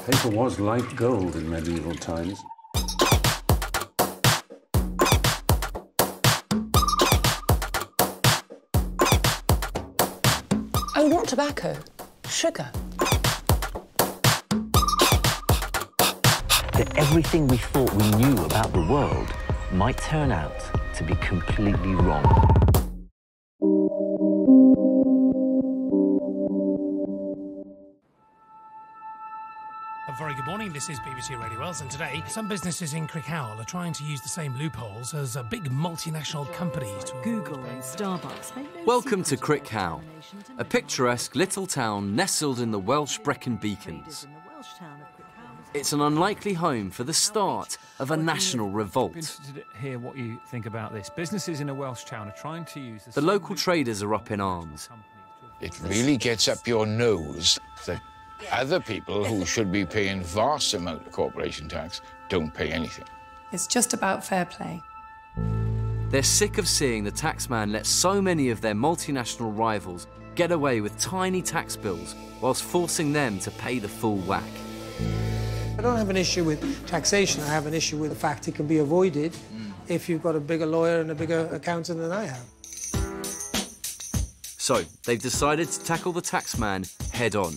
Paper was like gold in medieval times. Oh, not tobacco. Sugar. That everything we thought we knew about the world might turn out to be completely wrong. A very good morning, this is BBC Radio Wales, and today some businesses in Crickhowell are trying to use the same loopholes as big multinational companies to Google and Starbucks. Welcome to Crickhowell, a picturesque little town nestled in the Welsh Brecon Beacons. It's an unlikely home for the start of a national revolt. I'm interested to hear what you think about this. Businesses in a Welsh town are trying to use the local traders are up in arms. It really gets up your nose that other people who should be paying vast amount of corporation tax don't pay anything. It's just about fair play. They're sick of seeing the taxman let so many of their multinational rivals get away with tiny tax bills whilst forcing them to pay the full whack. I don't have an issue with taxation. I have an issue with the fact it can be avoided if you've got a bigger lawyer and a bigger accountant than I have. So, they've decided to tackle the taxman head on.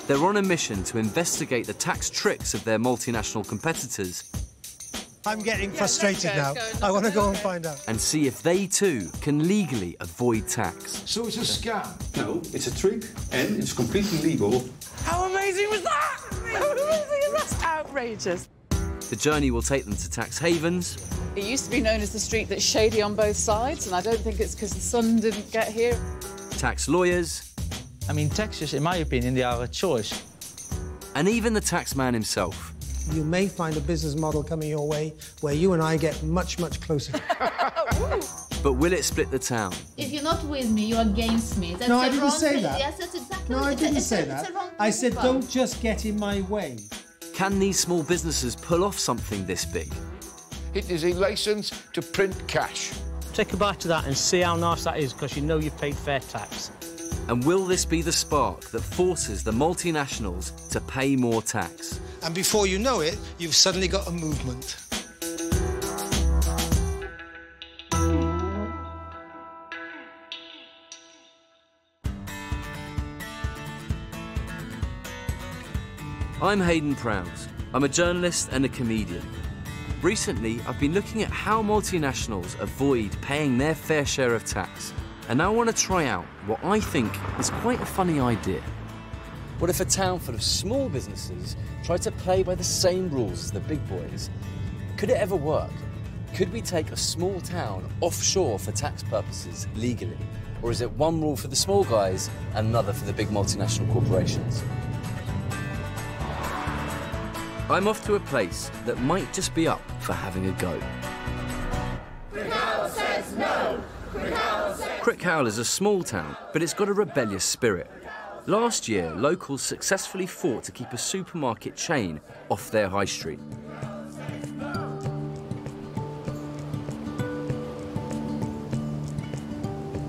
They're on a mission to investigate the tax tricks of their multinational competitors. I'm getting frustrated now. I want to go and find out. And see if they too can legally avoid tax. So it's a scam? No, it's a trick and it's completely legal. How amazing was that? How amazing is that? That's outrageous. The journey will take them to tax havens. It used to be known as the street that's shady on both sides, and I don't think it's because the sun didn't get here. Tax lawyers. I mean, taxes, in my opinion, they are a choice. And even the taxman himself. You may find a business model coming your way where you and I get much, much closer. But will it split the town? If you're not with me, you're against me. That's no, I didn't say thing. that. Yes, that's exactly. No, I didn't say that. I said don't just get in my way. Can these small businesses pull off something this big? It is a licence to print cash. Take a bite of that and see how nice that is, because you know you've paid fair tax. And will this be the spark that forces the multinationals to pay more tax? And before you know it, you've suddenly got a movement. I'm Heydon Prowse. I'm a journalist and a comedian. Recently, I've been looking at how multinationals avoid paying their fair share of tax. And now I want to try out what I think is quite a funny idea. What if a town full of small businesses tried to play by the same rules as the big boys? Could it ever work? Could we take a small town offshore for tax purposes legally? Or is it one rule for the small guys and another for the big multinational corporations? I'm off to a place that might just be up for having a go. Crickhowell says no. Crickhowell is a small town, but it's got a rebellious spirit. Last year, locals successfully fought to keep a supermarket chain off their high street.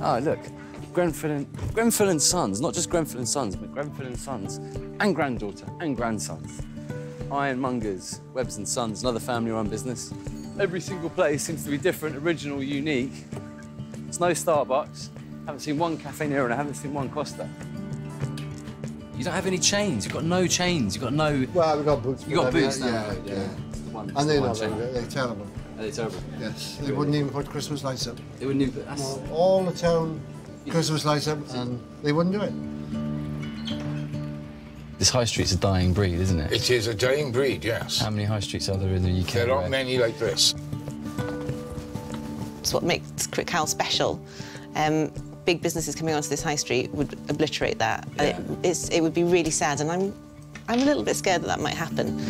Ah, look, Grenfell and Sons, not just Grenfell and Sons, but Grenfell and Sons, and granddaughter and grandsons. Ironmongers, Webbs and Sons, another family-run business. Every single place seems to be different, original, unique. It's no Starbucks. Haven't seen one Cafe Nero and I haven't seen one Costa. You don't have any chains. You've got no chains. You've got no... Well, we've got boots. You've got boots now. Yeah. And they're not very good. They're terrible. Are they terrible? Yes. They wouldn't even put Christmas lights up. They wouldn't even put... No, all the town Christmas lights up and they wouldn't do it. This high street's a dying breed, isn't it? It is a dying breed, yes. How many high streets are there in the UK? There aren't many like this. It's what makes Crickhowell special. Big businesses coming onto this high street would obliterate that. Yeah. It would be really sad, and I'm a little bit scared that that might happen.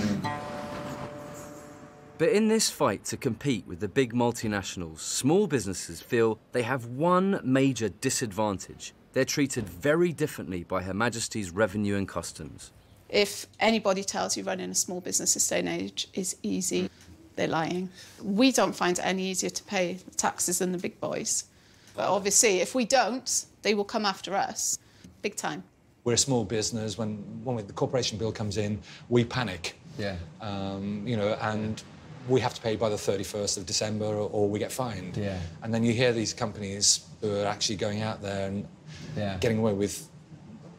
But in this fight to compete with the big multinationals, small businesses feel they have one major disadvantage. They're treated very differently by Her Majesty's Revenue and Customs. If anybody tells you running a small business this day and age is easy, they're lying. We don't find it any easier to pay the taxes than the big boys. But obviously, if we don't, they will come after us, big time. We're a small business. When the corporation bill comes in, we panic. Yeah. You know, and we have to pay by the 31st of December or we get fined. Yeah. And then you hear these companies who are actually going out there and getting away with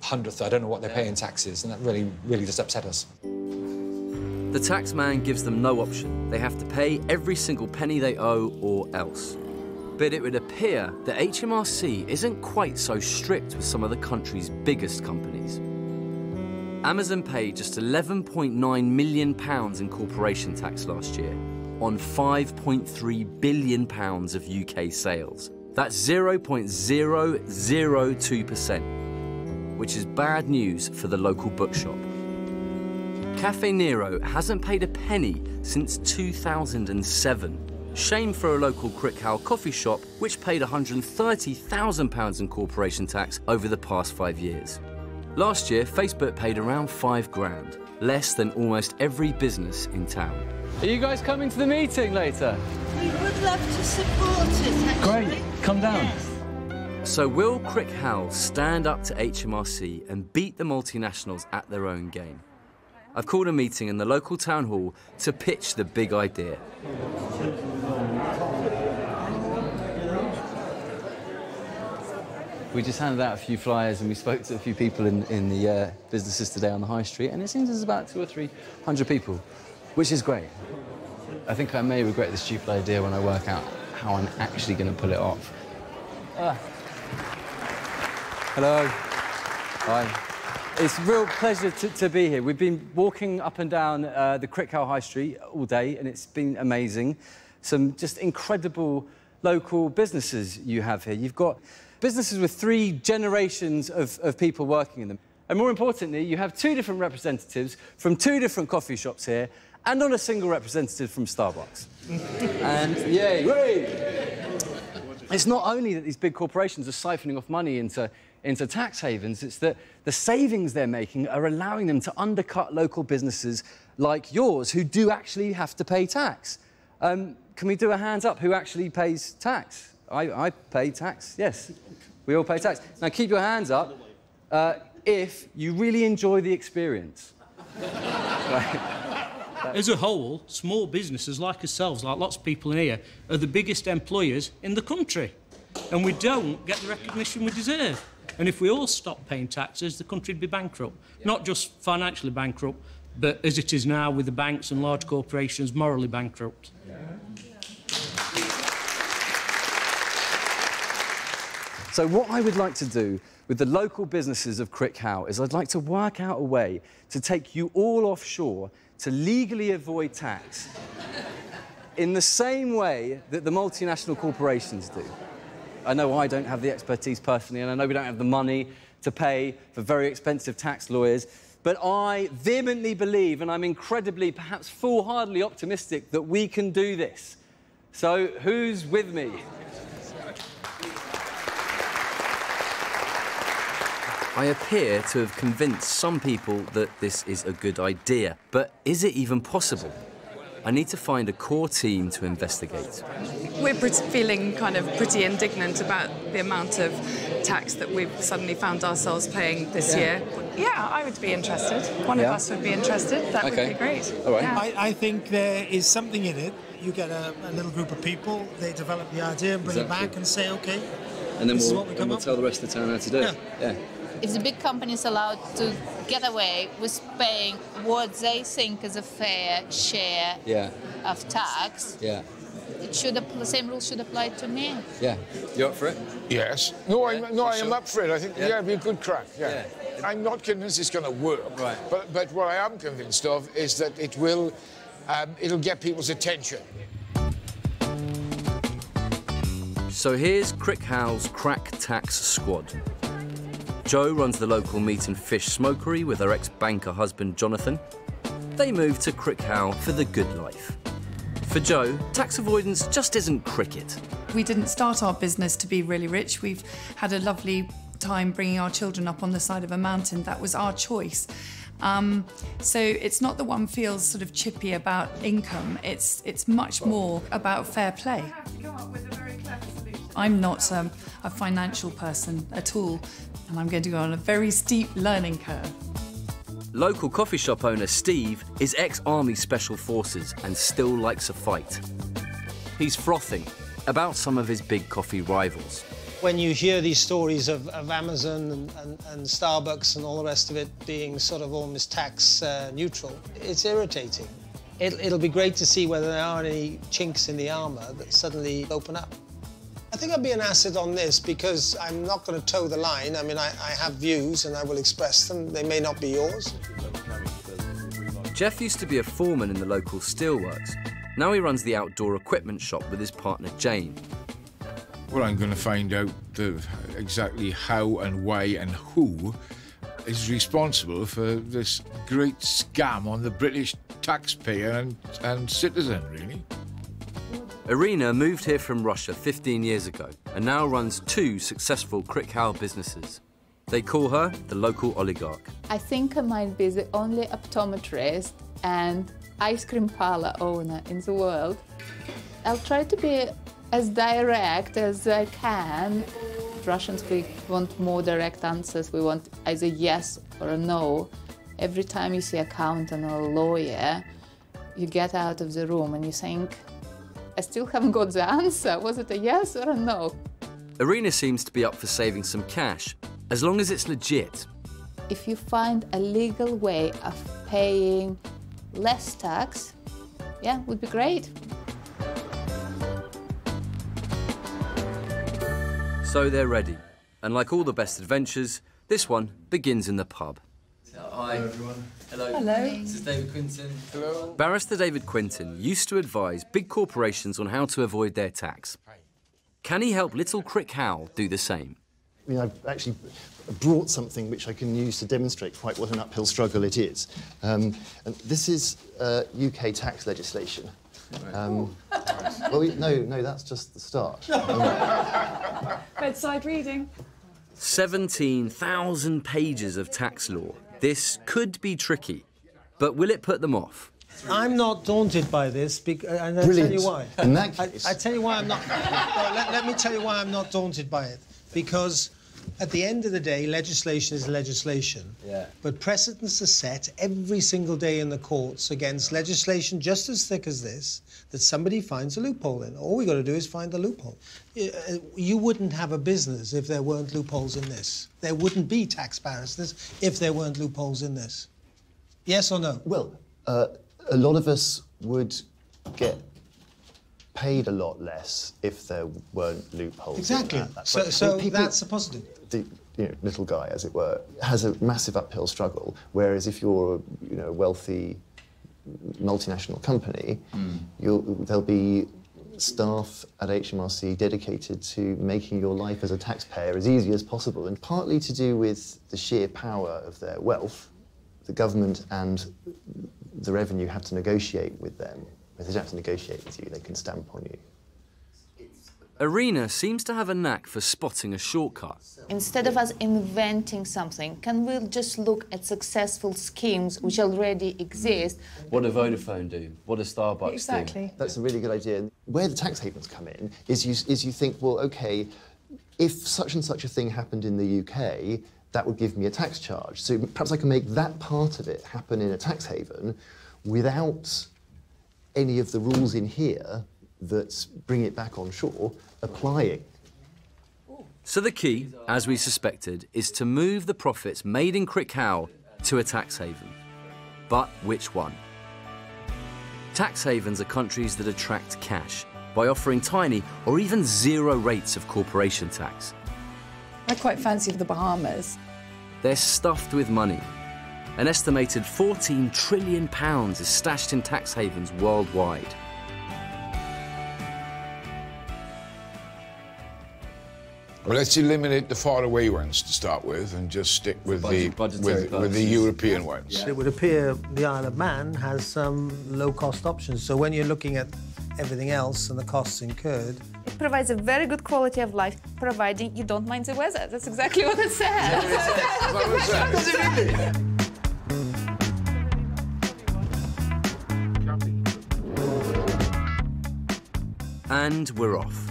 hundredth, I don't know what they're paying taxes, and that really just upset us. The taxman gives them no option. They have to pay every single penny they owe or else. But it would appear that HMRC isn't quite so strict with some of the country's biggest companies. Amazon paid just £11.9 million in corporation tax last year on £5.3 billion of UK sales. That's 0.002%, which is bad news for the local bookshop. Cafe Nero hasn't paid a penny since 2007. Shame for a local Crickhowell coffee shop, which paid £130,000 in corporation tax over the past 5 years. Last year, Facebook paid around £5,000, less than almost every business in town. Are you guys coming to the meeting later? We would love to support it, actually. Great, come down. Yes. So will Crickhowell stand up to HMRC and beat the multinationals at their own game? I've called a meeting in the local town hall to pitch the big idea. We just handed out a few flyers and we spoke to a few people in the businesses today on the high street, and it seems there's about 200 or 300 people, which is great. I think I may regret this stupid idea when I work out how I'm actually going to pull it off. Hello. Hi. It's a real pleasure to be here. We've been walking up and down the Crickhowell High Street all day, and it's been amazing. Some just incredible local businesses you have here. You've got businesses with 3 generations of people working in them. And more importantly, you have 2 different representatives from 2 different coffee shops here, and not a single representative from Starbucks. And, yay! It's not only that these big corporations are siphoning off money into tax havens, it's that the savings they're making are allowing them to undercut local businesses like yours who do actually have to pay tax. Can we do a hands up who actually pays tax? I pay tax, yes. We all pay tax. Now keep your hands up if you really enjoy the experience. Right. As a whole, small businesses like ourselves, like lots of people in here, are the biggest employers in the country. And we don't get the recognition we deserve. And if we all stop paying taxes, the country would be bankrupt. Yeah. Not just financially bankrupt, but as it is now with the banks and large corporations, morally bankrupt. Yeah. So what I would like to do with the local businesses of Crickhowell is I'd like to work out a way to take you all offshore to legally avoid tax in the same way that the multinational corporations do. I know I don't have the expertise personally, and I know we don't have the money to pay for very expensive tax lawyers, but I vehemently believe, and I'm incredibly, perhaps foolhardily optimistic, that we can do this. So who's with me? I appear to have convinced some people that this is a good idea, but is it even possible? I need to find a core team to investigate. We're feeling kind of pretty indignant about the amount of tax that we've suddenly found ourselves paying this year. Yeah, I would be interested. One of us would be interested. That would be great. All right. Yeah. I think there is something in it. You get a little group of people, they develop the idea and bring it back and say, OK, and then this we'll, is what we tell the rest of the town how to do it. Yeah. If the big company is allowed to get away with paying what they think is a fair share of tax, the same rules should apply to me. Yeah. You up for it? Yes. No, I am up for it. I think, it'd be a good crack, I'm not convinced it's going to work. Right. But what I am convinced of is that it will, it'll get people's attention. So here's Crickhowell's crack tax squad. Jo runs the local meat and fish smokery with her ex-banker husband, Jonathan. They moved to Crickhowell for the good life. For Jo, tax avoidance just isn't cricket. We didn't start our business to be really rich. We've had a lovely time bringing our children up on the side of a mountain. That was our choice. So it's not that one feels sort of chippy about income. It's much more about fair play. I'm not a financial person at all, and I'm going to go on a very steep learning curve. Local coffee shop owner Steve is ex-Army Special Forces and still likes a fight. He's frothing about some of his big coffee rivals. When you hear these stories of Amazon and Starbucks and all the rest of it being sort of almost tax neutral, it's irritating. It'll be great to see whether there are any chinks in the armour that suddenly open up. I think I'll be an asset on this because I'm not going to toe the line. I mean, I have views and I will express them. They may not be yours. Jeff used to be a foreman in the local steelworks. Now he runs the outdoor equipment shop with his partner Jane. Well, I'm going to find out exactly how and why and who is responsible for this great scam on the British taxpayer and citizen, really. Irina moved here from Russia 15 years ago and now runs 2 successful Crickhowell businesses. They call her the local oligarch. I think I might be the only optometrist and ice cream parlor owner in the world. I'll try to be as direct as I can. Russians, we want more direct answers. We want either yes or a no. Every time you see an accountant or a lawyer, you get out of the room and you think, I still haven't got the answer. Was it a yes or a no? Irina seems to be up for saving some cash, as long as it's legit. If you find a legal way of paying less tax, yeah, would be great. So they're ready. And like all the best adventures, this one begins in the pub. Hi, everyone. Hello. Hello. This is David Quinton. Hello. Barrister David Quinton used to advise big corporations on how to avoid their tax. Can he help little Crickhowell do the same? I mean, I've actually brought something which I can use to demonstrate quite what an uphill struggle it is. And this is UK tax legislation. Well, no, that's just the start. Bedside reading. 17,000 pages of tax law. This could be tricky, but will it put them off? I'm not daunted by this, and I'll tell you why. In that case... I tell you why I'm not... let me tell you why I'm not daunted by it. Because at the end of the day, legislation is legislation. Yeah. But precedents are set every single day in the courts against legislation just as thick as this, that somebody finds a loophole in. All we got to do is find the loophole. You wouldn't have a business if there weren't loopholes in this. There wouldn't be tax barristers if there weren't loopholes in this. Yes or no? Well, a lot of us would get paid a lot less if there weren't loopholes. Exactly. In that. So that's a positive. The little guy, as it were, has a massive uphill struggle, whereas if you're a wealthy multinational company, there'll be staff at HMRC dedicated to making your life as a taxpayer as easy as possible, and partly to do with the sheer power of their wealth. The government and the revenue have to negotiate with them. If they don't have to negotiate with you, they can stamp on you. Irina seems to have a knack for spotting a shortcut. Instead of us inventing something, can we just look at successful schemes which already exist? What do Vodafone do? What does Starbucks Exactly. That's a really good idea. Where the tax havens come in is you think, well, OK, if such and such a thing happened in the UK, that would give me a tax charge. So perhaps I can make that part of it happen in a tax haven without any of the rules in here that bring it back on shore applying. So the key, as we suspected, is to move the profits made in Crickhowell to a tax haven. But which one? Tax havens are countries that attract cash by offering tiny or even zero rates of corporation tax. I quite fancied the Bahamas. They're stuffed with money. An estimated £14 trillion is stashed in tax havens worldwide. Well, let's eliminate the faraway ones to start with and just stick with the European ones. It would appear the Isle of Man has some low-cost options. So when you're looking at everything else and the costs incurred... It provides a very good quality of life, providing you don't mind the weather. That's exactly what it says. Does it really? And we're off.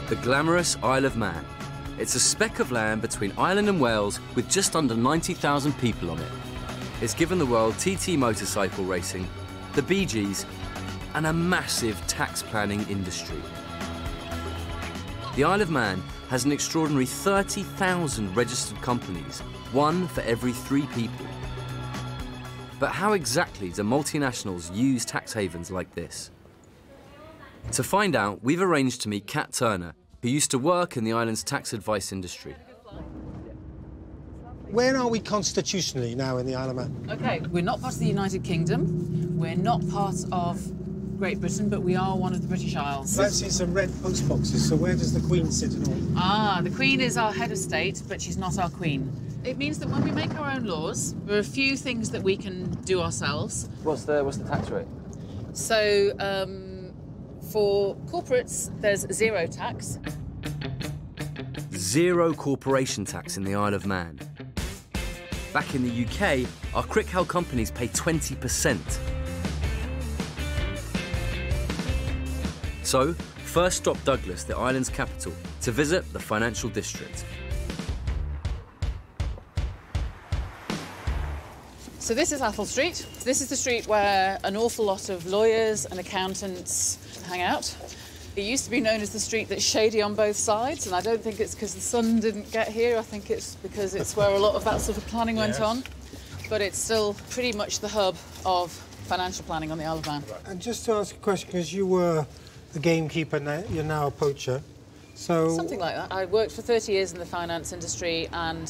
the glamorous Isle of Man. It's a speck of land between Ireland and Wales with just under 90,000 people on it. It's given the world TT motorcycle racing, the Bee Gees, and a massive tax planning industry. The Isle of Man has an extraordinary 30,000 registered companies, one for every 3 people. But how exactly do multinationals use tax havens like this? To find out, we've arranged to meet Kat Turner, who used to work in the island's tax advice industry. Where are we constitutionally now in the Isle of Man? OK, we're not part of the United Kingdom. We're not part of Great Britain, but we are one of the British Isles. I've seen some red post boxes, so where does the Queen sit in all? Ah, the Queen is our head of state, but she's not our Queen. It means that when we make our own laws, there are a few things that we can do ourselves. What's the tax rate? So, for corporates, there's 0 tax. 0 corporation tax in the Isle of Man. Back in the UK, our Crickhowell companies pay 20%. So, first stop Douglas, the island's capital, to visit the financial district. So this is Athol Street. This is the street where an awful lot of lawyers and accountants hang out. It used to be known as the street that's shady on both sides, and I don't think it's because the sun didn't get here. I think it's because it's where a lot of that sort of planning went on. But it's still pretty much the hub of financial planning on the Isle of Man. And just to ask a question, because you were the gamekeeper, you're now a poacher, so... Something like that. I worked for 30 years in the finance industry, and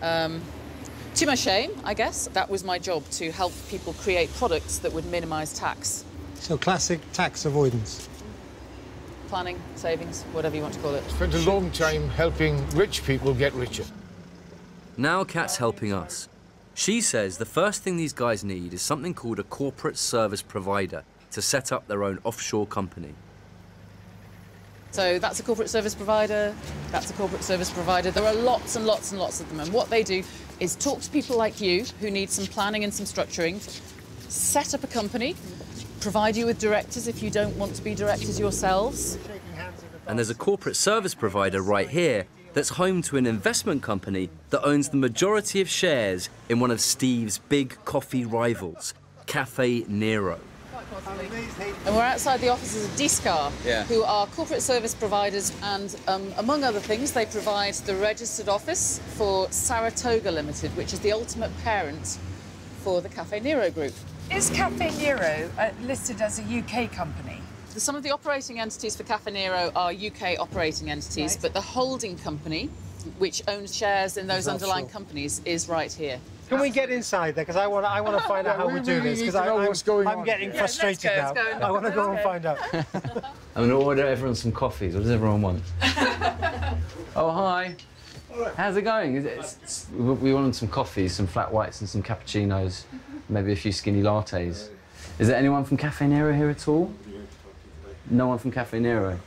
to my shame, I guess, that was my job, to help people create products that would minimise tax. So classic tax avoidance. Planning, savings, whatever you want to call it. Spent a long time helping rich people get richer. Now Kat's helping us. She says the first thing these guys need is something called a corporate service provider to set up their own offshore company. So that's a corporate service provider, that's a corporate service provider. There are lots and lots and lots of them, and what they do is talk to people like you who need some planning and some structuring, set up a company, provide you with directors if you don't want to be directors yourselves. And there's a corporate service provider right here that's home to an investment company that owns the majority of shares in one of Steve's big coffee rivals, Cafe Nero. And we're outside the offices of Discar, who are corporate service providers, and among other things, they provide the registered office for Saratoga Limited, which is the ultimate parent for the Cafe Nero group. Is Cafe Nero listed as a UK company? Some of the operating entities for Cafe Nero are UK operating entities, Right. but the holding company, which owns shares in those underlying offshore. companies, is right here. Can we get inside there? Because I want to find out how we do this, because I'm getting frustrated now. I want to go and find out. I'm going to order everyone some coffees. What does everyone want? Oh, hi. How's it going? We wanted some coffees, some flat whites and some cappuccinos, maybe a few skinny lattes. Is there anyone from Cafe Nero here at all? No one from Cafe Nero?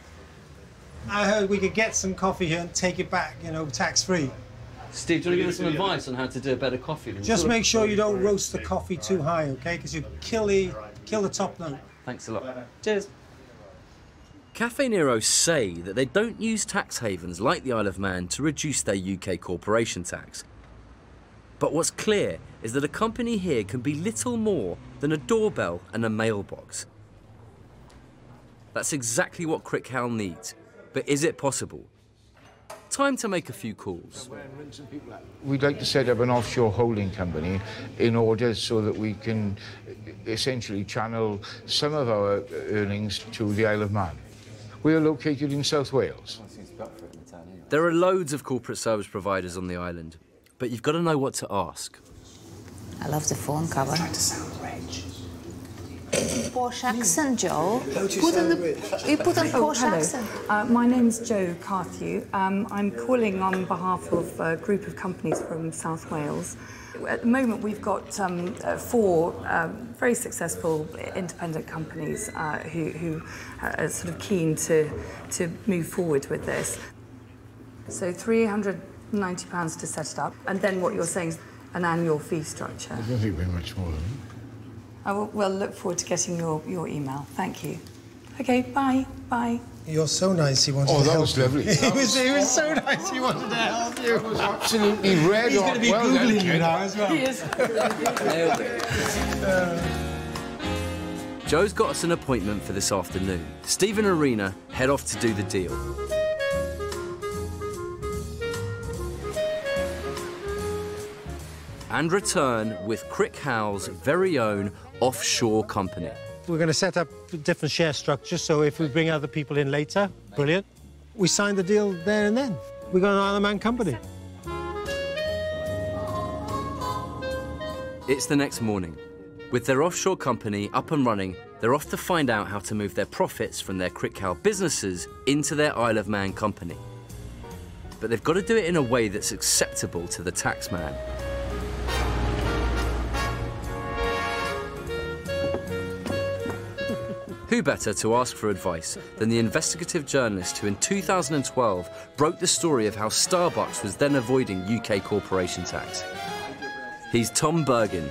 I heard we could get some coffee here and take it back, you know, tax-free. Steve, do you want to give us some advice on how to do a better coffee? Just make sure you don't roast the coffee too high, OK? Because you kill the top note. Thanks a lot. Cheers. Cafe Nero say that they don't use tax havens like the Isle of Man to reduce their UK corporation tax. But what's clear is that a company here can be little more than a doorbell and a mailbox. That's exactly what Crickhowell needs. But is it possible? Time to make a few calls. We'd like to set up an offshore holding company in order so that we can essentially channel some of our earnings to the Isle of Man. We are located in South Wales. There are loads of corporate service providers on the island, but you've got to know what to ask. I love the phone cover. Trying to sound rich. Posh accent, Joe. How do you sound rich? You put on posh hello. accent. My name's Jo Carthew. I'm calling on behalf of a group of companies from South Wales. At the moment, we've got 4 very successful independent companies who are sort of keen to move forward with this. So £390 to set it up, and then what you're saying is an annual fee structure. I don't think we're much more than that. I will look forward to getting your email. Thank you. OK, bye, bye. You're so nice, he wanted to help you. Oh, that was lovely. He was so nice, he wanted to help you. That was absolutely red. He's going to be Googling you now as well. He is. Nailed it. Joe's got us an appointment for this afternoon. Steve and Arena head off to do the deal. And return with Crickhowell's very own offshore company. We're going to set up different share structures, so if we bring other people in later, brilliant. We signed the deal there and then. We got an Isle-of-Man company. It's the next morning. With their offshore company up and running, they're off to find out how to move their profits from their Crickhowell businesses into their Isle of Man company. But they've got to do it in a way that's acceptable to the taxman. Who better to ask for advice than the investigative journalist who in 2012 broke the story of how Starbucks was then avoiding UK corporation tax? He's Tom Bergin.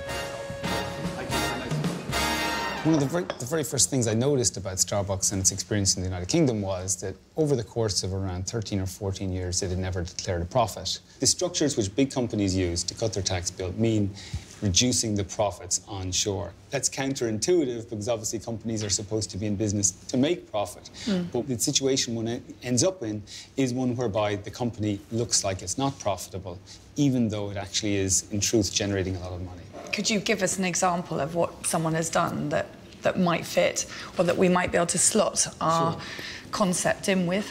One of the very first things I noticed about Starbucks and its experience in the United Kingdom was that over the course of around 13 or 14 years, it had never declared a profit. The structures which big companies use to cut their tax bill mean reducing the profits onshore. That's counterintuitive because obviously companies are supposed to be in business to make profit. But the situation one ends up in is one whereby the company looks like it's not profitable, even though it actually is, in truth, generating a lot of money. Could you give us an example of what someone has done that might fit, or that we might be able to slot our concept in with?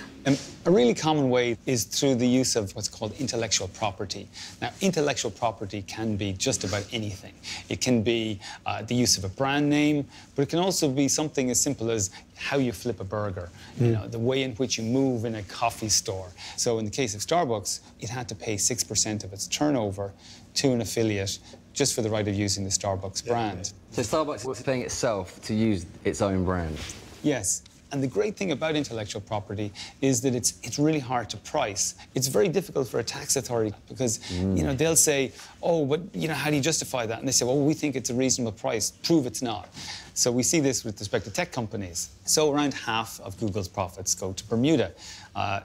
A really common way is through the use of what's called intellectual property. Now, intellectual property can be just about anything. It can be the use of a brand name, but it can also be something as simple as how you flip a burger, you know, the way in which you move in a coffee store. So in the case of Starbucks, it had to pay 6% of its turnover to an affiliate just for the right of using the Starbucks brand. So Starbucks was paying itself to use its own brand? Yes. And the great thing about intellectual property is that it's really hard to price. It's very difficult for a tax authority because, you know, they'll say, oh, but, you know, how do you justify that? And they say, well, we think it's a reasonable price. Prove it's not. So we see this with respect to tech companies. So around half of Google's profits go to Bermuda. Now,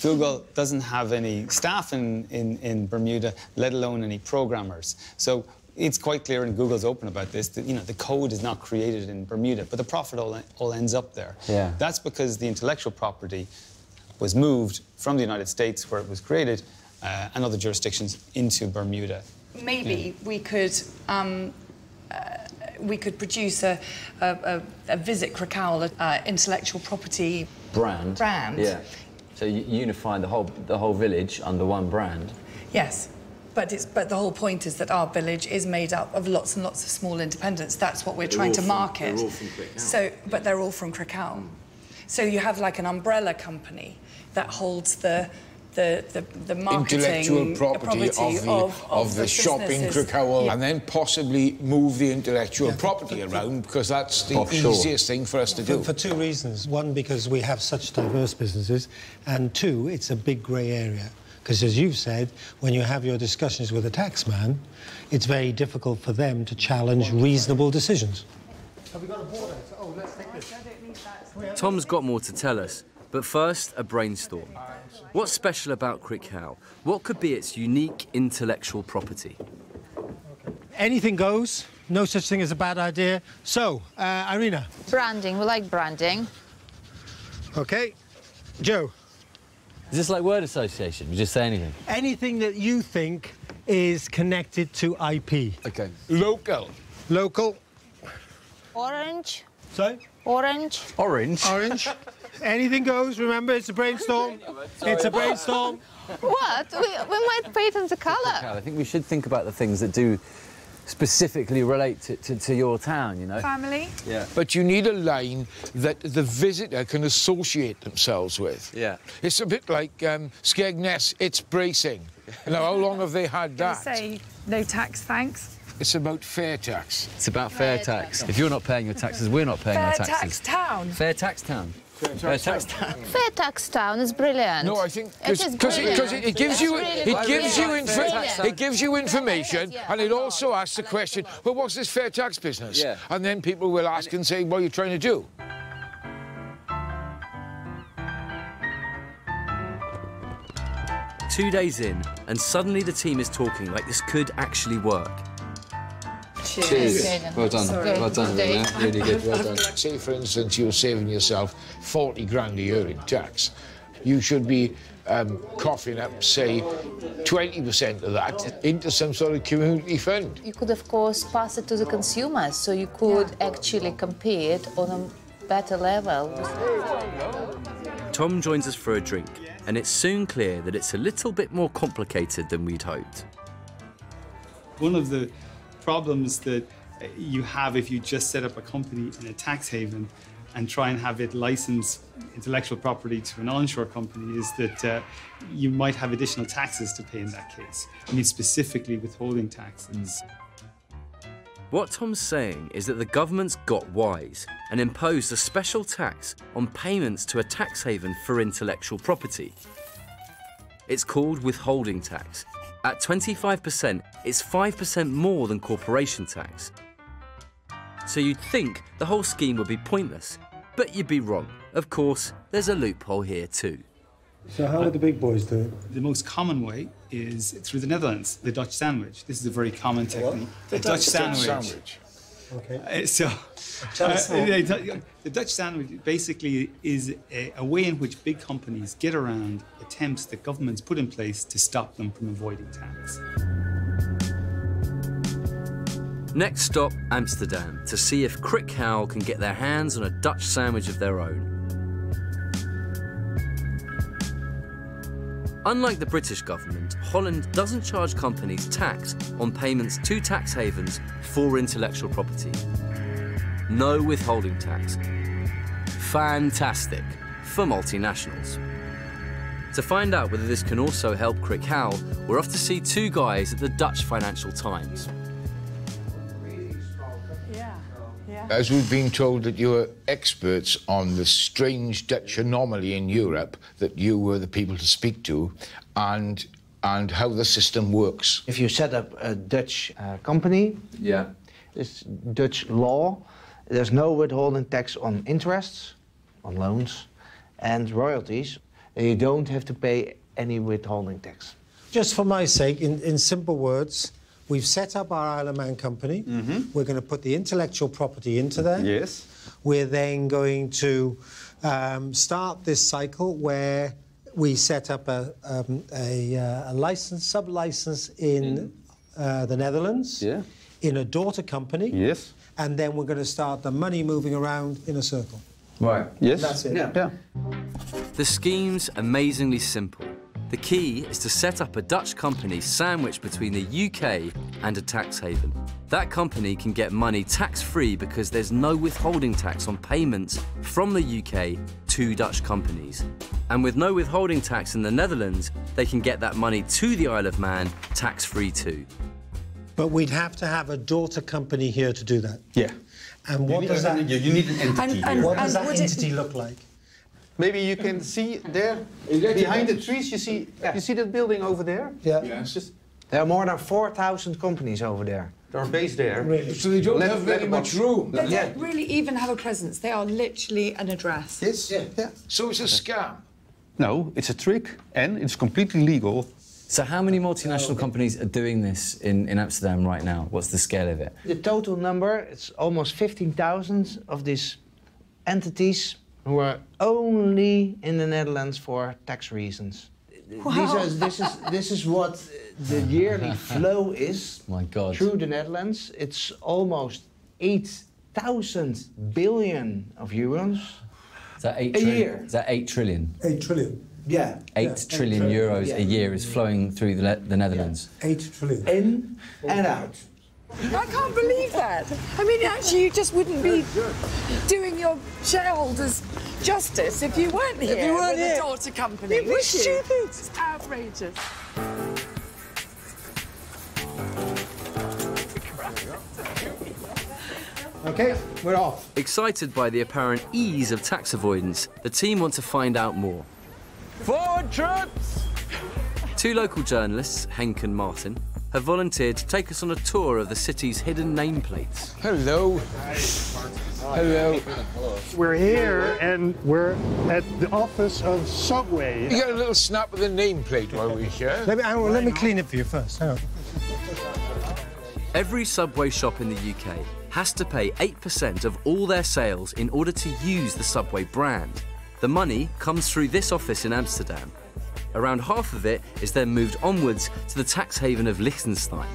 Google doesn't have any staff in Bermuda, let alone any programmers. So it's quite clear, and Google's open about this, that, you know, the code is not created in Bermuda, but the profit all ends up there. Yeah. That's because the intellectual property was moved from the United States, where it was created, and other jurisdictions, into Bermuda. Maybe we could produce a Visit Crickhowell intellectual property brand. Yeah. So you unify the whole village under one brand. Yes. But the whole point is that our village is made up of lots and lots of small independents. That's what we're trying to market. They're all from Crickhowell. So, but they're all from Crickhowell. So you have like an umbrella company that holds the marketing, intellectual property of the shop in Crickhowell, and then possibly move the intellectual property around, because that's the easiest thing for us to do. For two reasons. One, because we have such diverse businesses, and two, it's a big grey area. Because, as you've said, when you have your discussions with a taxman, it's very difficult for them to challenge reasonable decisions. Have we got a board? Oh, let's take this. Tom's got more to tell us, but first, a brainstorm. What's special about Crickhowell? What could be its unique intellectual property? Anything goes. No such thing as a bad idea. So, Irina. Branding. We like branding. OK. Joe. Is this like word association? You just say anything? Anything that you think is connected to IP. OK. Local. Local. Orange. Sorry? Orange. Orange? Orange. Anything goes. Remember, it's a brainstorm. It's a brainstorm. What? We might patent the colour. I think we should think about the things that do specifically relate to your town, you know? Family. Yeah. But you need a line that the visitor can associate themselves with. Yeah. It's a bit like Skegness, it's bracing. You know, how long have they had that? Say no tax, thanks. It's about fair tax. It's about fair tax. If you're not paying your taxes, we're not paying our taxes. Fair tax town. Fair tax town. Fair tax town. Fair tax town is brilliant. No, I think because it gives you information, and it also asks the question, well, what's this fair tax business? Yeah. And then people will ask and say, what are you trying to do? 2 days in, and suddenly the team is talking like this could actually work. Cheers. Well done. Well done, man. Really good. Well done. Say, for instance, you're saving yourself 40 grand a year in tax. You should be coughing up, say, 20% of that into some sort of community fund. You could, of course, pass it to the consumers, so you could actually compete on a better level. Tom joins us for a drink, and it's soon clear that it's a little bit more complicated than we'd hoped. One of the problems that you have if you just set up a company in a tax haven and try and have it license intellectual property to an onshore company is that you might have additional taxes to pay in that case. I mean, specifically withholding taxes. What Tom's saying is that the government's got wise and imposed a special tax on payments to a tax haven for intellectual property. It's called withholding tax. At 25%, it's 5% more than corporation tax. So you'd think the whole scheme would be pointless, but you'd be wrong. Of course, there's a loophole here too. So how would the big boys do it? The most common way is through the Netherlands, the Dutch sandwich. This is a very common technique. The Dutch sandwich. Okay. The Dutch sandwich basically is a way in which big companies get around attempts that governments put in place to stop them from avoiding tax. Next stop, Amsterdam, to see if Crickhowell can get their hands on a Dutch sandwich of their own. Unlike the British government, Holland doesn't charge companies tax on payments to tax havens for intellectual property. No withholding tax. Fantastic for multinationals. To find out whether this can also help Crickhowell, we're off to see two guys at the Dutch Financial Times. As we've been told that you're experts on the strange Dutch anomaly in Europe, that you were the people to speak to, and how the system works. If you set up a Dutch company, it's Dutch law. There's no withholding tax on interests, on loans, and royalties. And you don't have to pay any withholding tax. Just for my sake, in simple words, we've set up our Isle of Man company. We're going to put the intellectual property into there. Yes. We're then going to start this cycle where we set up a license, sub-license in the Netherlands, in a daughter company. Yes. And then we're going to start the money moving around in a circle. Right. Yes. That's it. Yeah. The scheme's amazingly simple. The key is to set up a Dutch company sandwiched between the UK and a tax haven. That company can get money tax-free because there's no withholding tax on payments from the UK to Dutch companies. And with no withholding tax in the Netherlands, they can get that money to the Isle of Man tax-free too. But we'd have to have a daughter company here to do that. Yeah. And what does that... You need an entity here. What does that entity look like? Maybe you can see there, behind the trees, you see that building over there? Yeah. It's just, there are more than 4,000 companies over there. they are based there. Really? So they don't have very much room. They don't really even have a presence. They are literally an address. Yes. Yeah. So it's a scam. No, it's a trick and it's completely legal. So how many multinational companies are doing this in Amsterdam right now? What's the scale of it? The total number, it's almost 15,000 of these entities who are only in the Netherlands for tax reasons. Wow. This is what the yearly flow is. My God. Through the Netherlands. It's almost 8,000 billion of euros. Is that 8 a year? Is that 8 trillion? 8 trillion. Yeah. 8 trillion euros a year is flowing through the Netherlands. 8 trillion. In and out. I can't believe that. I mean, actually, you just wouldn't be doing your shareholders justice if you weren't here with a daughter company. It was stupid. It's outrageous. Okay, we're off. Excited by the apparent ease of tax avoidance, the team want to find out more. Forward troops! 2 local journalists, Henk and Martin, have volunteered to take us on a tour of the city's hidden nameplates. Hello. Hello. We're here and we're at the office of Subway. You get a little snap of the nameplate while we're here. Let me clean it for you first. Hang on. Every Subway shop in the UK has to pay 8% of all their sales in order to use the Subway brand. The money comes through this office in Amsterdam. Around half of it is then moved onwards to the tax haven of Liechtenstein.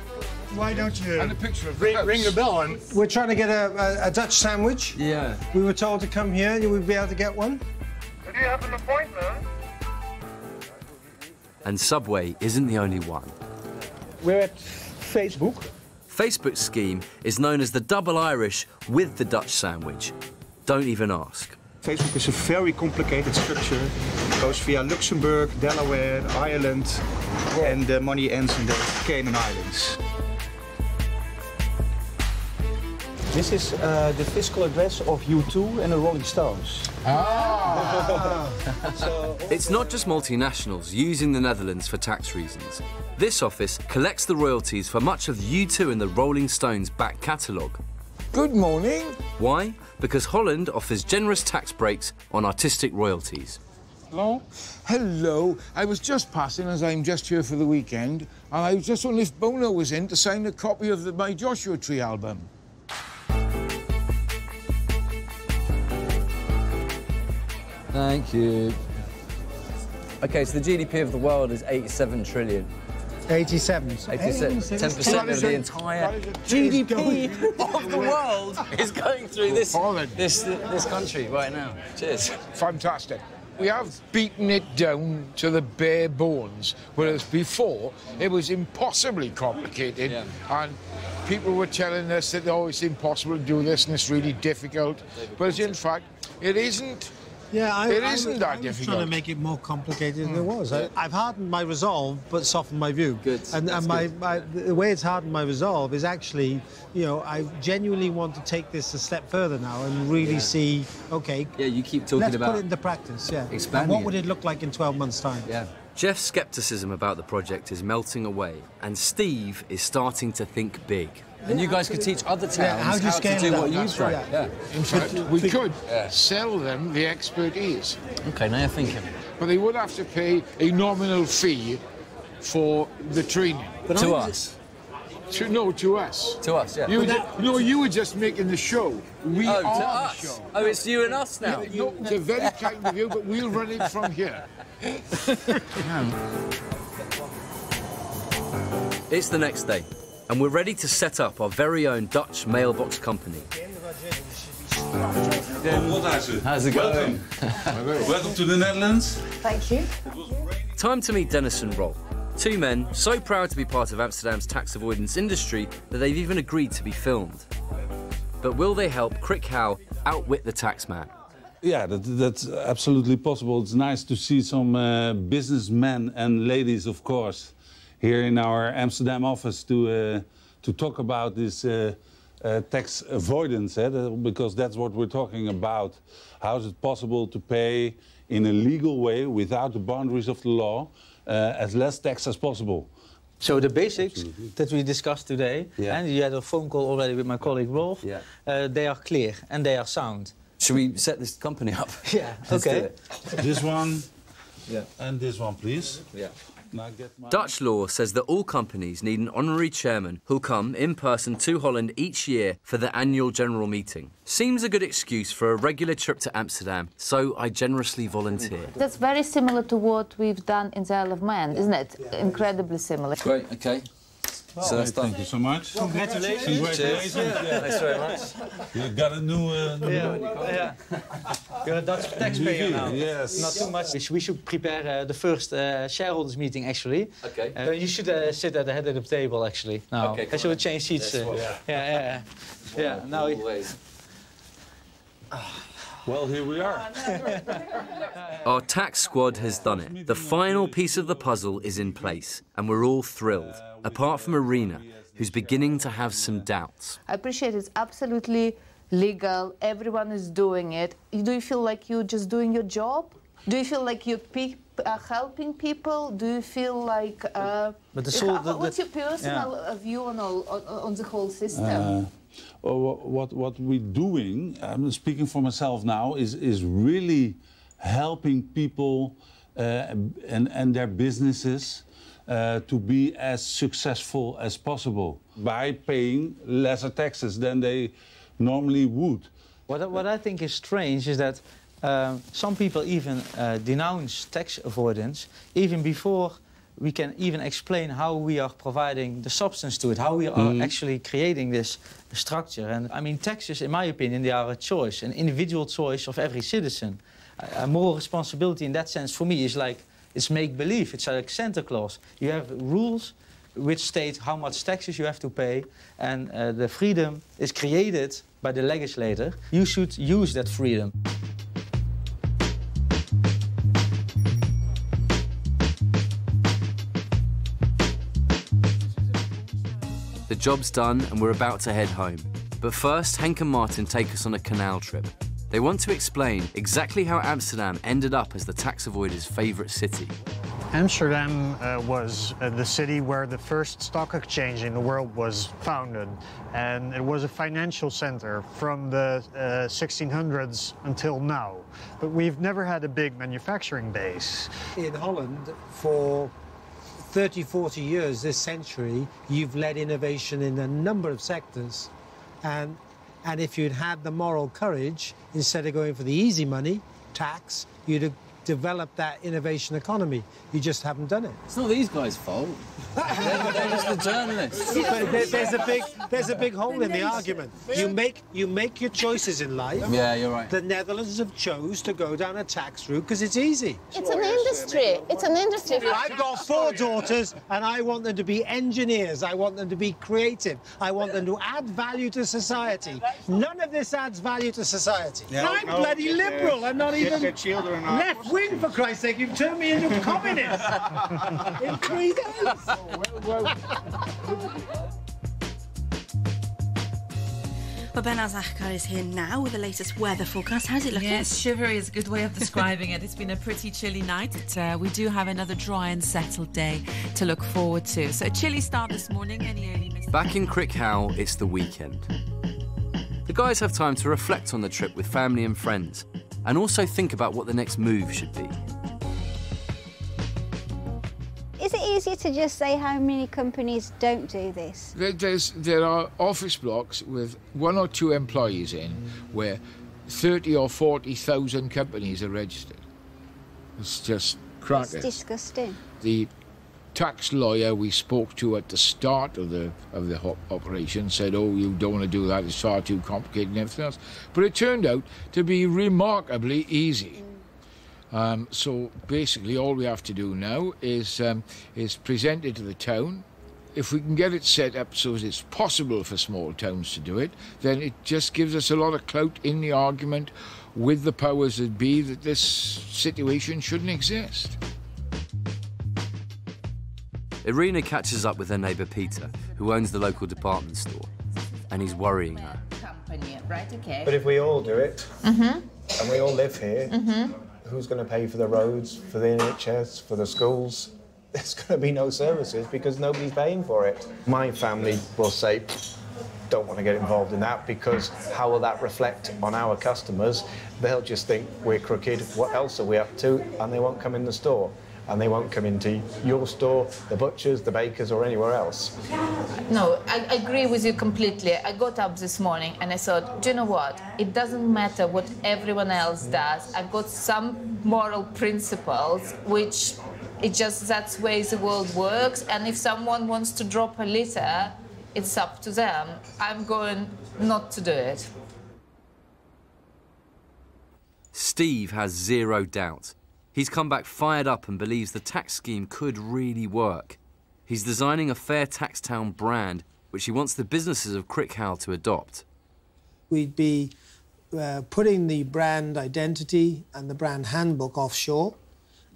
Why don't you and a picture of ring the bell on? We're trying to get a Dutch sandwich. Yeah. We were told to come here. You would be able to get one. Do you have an appointment? And Subway isn't the only one. We're at Facebook. Facebook's scheme is known as the double Irish with the Dutch sandwich. Don't even ask. Facebook is a very complicated structure. It goes via Luxembourg, Delaware, Ireland, and the money ends in the Cayman Islands. This is the physical address of U2 and the Rolling Stones. It's not just multinationals using the Netherlands for tax reasons. This office collects the royalties for much of U2 and the Rolling Stones' back catalogue. Good morning. Why? Because Holland offers generous tax breaks on artistic royalties. Hello? Hello. I was just passing as I'm just here for the weekend, and I was just wondering if Bono was in to sign a copy of my Joshua Tree album. Thank you. OK, so the GDP of the world is 87 trillion. 87. 10% of the entire GDP of the world is going through this country right now. Cheers. Fantastic. We have beaten it down to the bare bones, whereas before it was impossibly complicated, and people were telling us that, oh, it's impossible to do this and it's really difficult, but in fact, it isn't. Yeah, it isn't that I was difficult. trying to make it more complicated than it was. I've hardened my resolve, but softened my view. Good. And the way it's hardened my resolve is actually, you know, I genuinely want to take this a step further now and really see, okay. Yeah, you keep talking let's about put it into practice. Yeah. Expanding. What would it look like in 12 months' time? Yeah. Jeff's scepticism about the project is melting away, and Steve is starting to think big. And you guys could teach other towns how to do what you've done. Yeah. In fact, we could sell them the expertise. OK, now you're thinking. But they would have to pay a nominal fee for the training. To us? No, to us. To us, yeah. You were just making the show. We are to us. the show. Oh, it's you and us now. No, it's very kind of you, but we'll run it from here. It's the next day, and we're ready to set up our very own Dutch mailbox company. How's it going? Welcome to the Netherlands. Thank you. Time to meet Dennis and Roll, two men so proud to be part of Amsterdam's tax avoidance industry that they've even agreed to be filmed. But will they help Crickhowell outwit the taxman? Yeah, that's absolutely possible. It's nice to see some businessmen and ladies, of course, here in our Amsterdam office to talk about this tax avoidance, because that's what we're talking about. How is it possible to pay in a legal way, without the boundaries of the law, as less tax as possible? So the basics that we discussed today, and you had a phone call already with my colleague Rolf, they are clear and they are sound. Should we set this company up? Yeah, okay. This one, and this one, please. Yeah. Dutch law says that all companies need an honorary chairman who'll come in person to Holland each year for the annual general meeting. Seems a good excuse for a regular trip to Amsterdam, so I generously volunteered. That's very similar to what we've done in the Isle of Man, isn't it? Incredibly similar. Great, OK. So that's done. Thank you so much. Congratulations. Congratulations. Thanks very much. You got a new... You're a Dutch taxpayer now. Yes. Not too much. We should prepare the first shareholders meeting, actually. OK. You should sit at the head of the table, actually. Now, OK. I should change seats. Yeah. Now. Well, here we are. Our tax squad has done it. The final piece of the puzzle is in place, and we're all thrilled, apart from Irina, who's beginning to have some doubts. I appreciate it's absolutely legal, everyone is doing it. Do you feel like you're just doing your job? Do you feel like you're helping people? Do you feel like... what's your personal view on the whole system? What we're doing, I'm speaking for myself now, is really helping people and their businesses to be as successful as possible by paying lesser taxes than they normally would. What I think is strange is that some people even denounce tax avoidance even before we can even explain how we are providing the substance to it, how we are actually creating this structure. And I mean, taxes, in my opinion, they are a choice, an individual choice of every citizen. A moral responsibility in that sense, for me, is like, it's make-believe. It's like Santa Claus. You have rules which state how much taxes you have to pay, and the freedom is created by the legislator. You should use that freedom. The job's done and we're about to head home. But first, Henk and Martin take us on a canal trip. They want to explain exactly how Amsterdam ended up as the tax avoiders' favourite city. Amsterdam was the city where the first stock exchange in the world was founded. And it was a financial centre from the 1600s until now. But we've never had a big manufacturing base. In Holland, for 30, 40 years this century, you've led innovation in a number of sectors. And if you'd had the moral courage, instead of going for the easy money, tax, you'd have developed that innovation economy. You just haven't done it. It's not these guys' fault. They're just the journalists. But there's a big hole in the argument. You make your choices in life. Yeah, you're right. The Netherlands have chose to go down a tax route because it's easy. It's an industry. It's an industry. I've got 4 daughters and I want them to be engineers. I want them to be creative. I want them to add value to society. None of this adds value to society. No, I'm bloody liberal. I'm not even left wing, for Christ's sake. You've turned me into a communist in 3 days. Well, Ben Azachkar is here now with the latest weather forecast. How's it looking? Yes, shivery is a good way of describing it. It's been a pretty chilly night. We do have another dry and settled day to look forward to. So a chilly start this morning. Any early mist. Back in Crickhowell, it's the weekend. The guys have time to reflect on the trip with family and friends, and also think about what the next move should be. Is it easier to just say how many companies don't do this? There are office blocks with 1 or 2 employees in where 30 or 40,000 companies are registered. It's just crackers. It's disgusting. The tax lawyer we spoke to at the start of the operation said, "Oh, you don't want to do that, it's far too complicated and everything else." But it turned out to be remarkably easy. So basically all we have to do now is present it to the town. If we can get it set up so that it's possible for small towns to do it, then it just gives us a lot of clout in the argument with the powers that be that this situation shouldn't exist. Irina catches up with her neighbour Peter, who owns the local department store, and he's worrying her. Right, okay. But if we all do it, and we all live here, who's going to pay for the roads, for the NHS, for the schools? There's going to be no services because nobody's paying for it. My family will say, don't want to get involved in that because how will that reflect on our customers? They'll just think we're crooked, what else are we up to? And they won't come in the store. And they won't come into your store, the butchers, the bakers, or anywhere else. No, I agree with you completely. I got up this morning and I thought, do you know what? It doesn't matter what everyone else does. I've got some moral principles, which it just, that's the way the world works. And if someone wants to drop a litter, it's up to them. I'm going not to do it. Steve has zero doubt. He's come back fired up and believes the tax scheme could really work. He's designing a Fair Tax Town brand, which he wants the businesses of Crickhowell to adopt. We'd be putting the brand identity and the brand handbook offshore,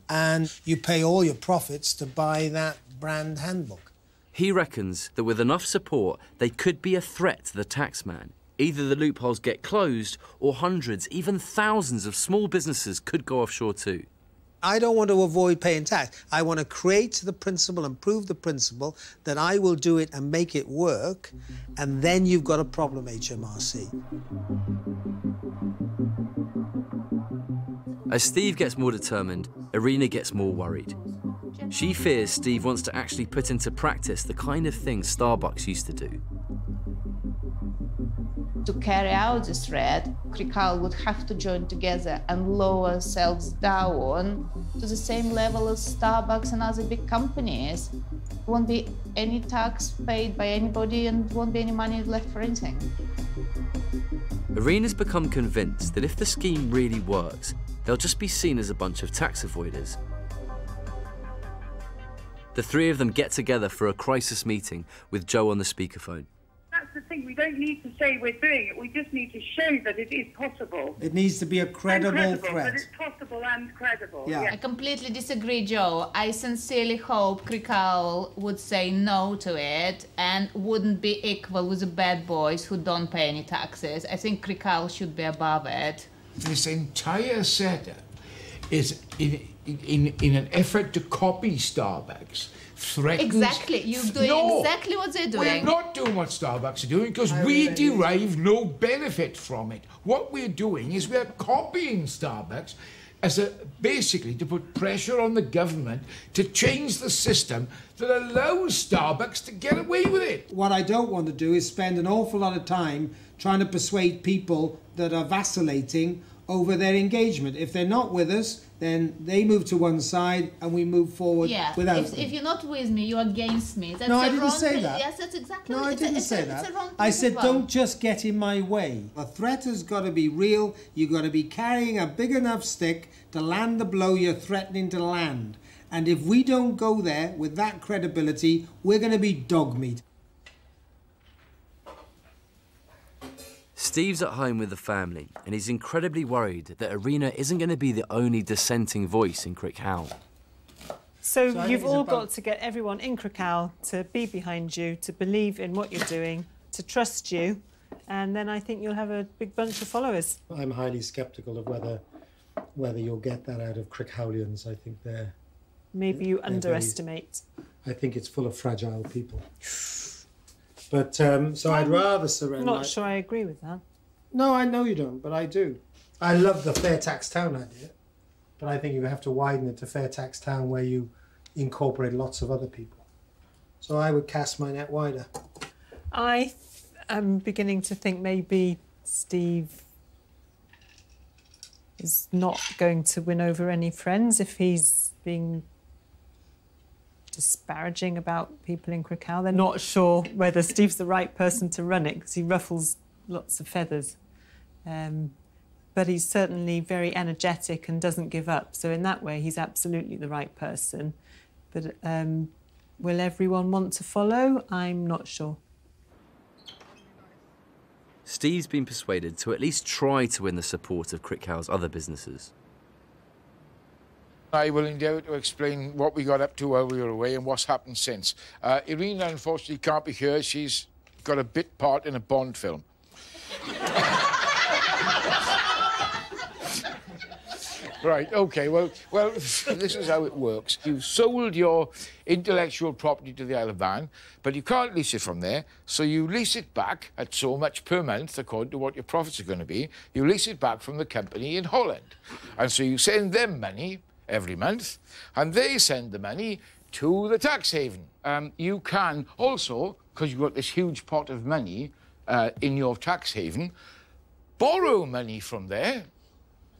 and you pay all your profits to buy that brand handbook. He reckons that with enough support, they could be a threat to the taxman. Either the loopholes get closed, or hundreds, even thousands of small businesses could go offshore too. I don't want to avoid paying tax. I want to create the principle and prove the principle that I will do it and make it work, and then you've got a problem, HMRC. As Steve gets more determined, Irina gets more worried. She fears Steve wants to actually put into practice the kind of things Starbucks used to do. To carry out this threat, Crickhowell would have to join together and lower sales down to the same level as Starbucks and other big companies. Won't be any tax paid by anybody and won't be any money left for anything. Irina's become convinced that if the scheme really works, they'll just be seen as a bunch of tax avoiders. The three of them get together for a crisis meeting with Joe on the speakerphone. That's the thing, we don't need to say we're doing it, we just need to show that it is possible. It needs to be a credible threat. That it's possible and credible. Yeah. I completely disagree, Joe. I sincerely hope Crickhowell would say no to it and wouldn't be equal with the bad boys who don't pay any taxes. I think Crickhowell should be above it. This entire setup is in an effort to copy Starbucks. Threatens... Exactly, you're doing exactly what they're doing. We're not doing what Starbucks are doing because we derive no benefit from it. What we're doing is we're copying Starbucks as basically to put pressure on the government to change the system that allows Starbucks to get away with it. What I don't want to do is spend an awful lot of time trying to persuade people that are vacillating over their engagement. If they're not with us, then they move to one side and we move forward without them. If you're not with me, you're against me. That's no, I didn't say that. Yes, that's exactly No, I didn't say that. It's a wrong I said principle. don't just get in my way. The threat has got to be real. You've got to be carrying a big enough stick to land the blow you're threatening to land. And if we don't go there with that credibility, we're going to be dog meat. Steve's at home with the family, and he's incredibly worried that Irina isn't going to be the only dissenting voice in Crickhowell. So you've all got to get everyone in Crickhowell to be behind you, to believe in what you're doing, to trust you, and then I think you'll have a big bunch of followers. I'm highly sceptical of whether you'll get that out of Crickhowellians. I think they're... Maybe you underestimate. I think it's full of fragile people. But, so I'd rather surrender... I'm not sure I agree with that. No, I know you don't, but I do. I love the fair tax town idea, but I think you have to widen it to fair tax town where you incorporate lots of other people. So I would cast my net wider. I am beginning to think maybe Steve is not going to win over any friends if he's being disparaging about people in Crickhowell. They're not sure whether Steve's the right person to run it because he ruffles lots of feathers. But he's certainly very energetic and doesn't give up. So in that way, he's absolutely the right person. But will everyone want to follow? I'm not sure. Steve's been persuaded to at least try to win the support of Crickhowell's other businesses. I will endeavour to explain what we got up to while we were away and what's happened since. Irina, unfortunately, can't be here. She's got a bit part in a Bond film. Right, OK, well, this is how it works. You've sold your intellectual property to the Isle of Man, but you can't lease it from there, so you lease it back at so much per month, according to what your profits are going to be. You lease it back from the company in Holland. And so you send them money every month, and they send the money to the tax haven. You can also, because you've got this huge pot of money in your tax haven, borrow money from there,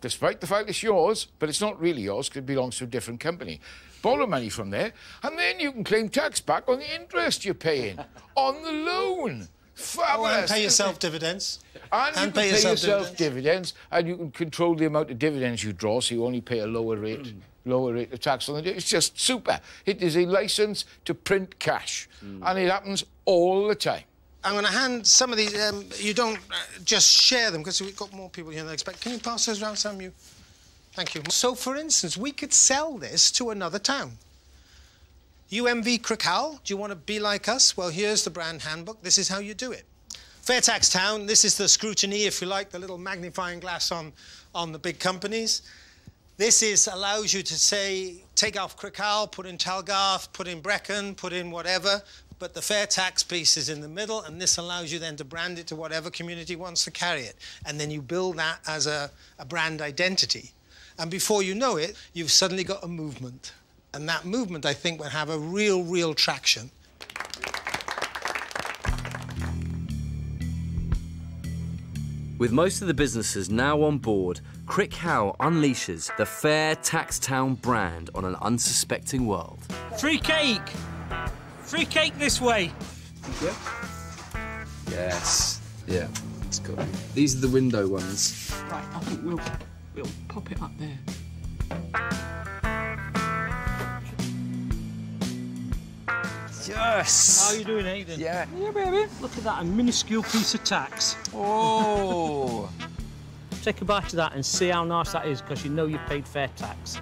despite the fact it's yours, but it's not really yours because it belongs to a different company. Borrow money from there, and then you can claim tax back on the interest you're paying on the loan. Fabulous. Oh, and pay yourself dividends. And you can pay yourself dividends, and you can control the amount of dividends you draw, so you only pay a lower rate of tax on it. It's just super. It is a licence to print cash, and it happens all the time. I'm going to hand some of these. You don't just share them because we've got more people here than I expect. Can you pass those around, Sam? Thank you. So, for instance, we could sell this to another town. UMV Crickhowell, do you want to be like us? Well, here's the brand handbook. This is how you do it. Fair tax town, this is the scrutiny, if you like, the little magnifying glass on the big companies. This allows you to say, take off Crickhowell, put in Talgarth, put in Brecon, put in whatever, but the fair tax piece is in the middle, and this allows you then to brand it to whatever community wants to carry it. And then you build that as a brand identity. And before you know it, you've suddenly got a movement. And that movement, I think, will have a real traction. With most of the businesses now on board, Crickhowell unleashes the fair tax town brand on an unsuspecting world. Free cake! Free cake this way! Yes. Yeah, it's cool. These are the window ones. Right, I think we'll pop it up there. Yes! How are you doing, Heydon? Yeah. Yeah, baby. Look at that, a minuscule piece of tax. Oh! Take a bite of that and see how nice that is, because you know you've paid fair tax.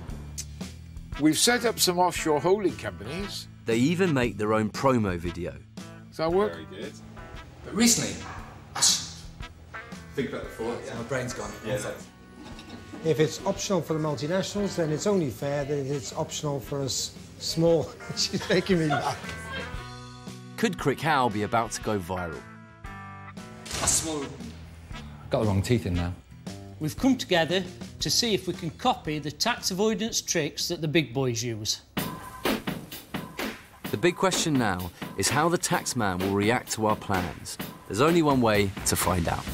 We've set up some offshore holding companies. They even make their own promo video. Does that work? Very good. But recently, think about it before. Yeah. My brain's gone. Yeah. If it's optional for the multinationals, then it's only fair that it's optional for us small. She's making me laugh. Could Crickhowell be about to go viral? A small... Got the wrong teeth in now. We've come together to see if we can copy the tax avoidance tricks that the big boys use. The big question now is how the taxman will react to our plans. There's only one way to find out.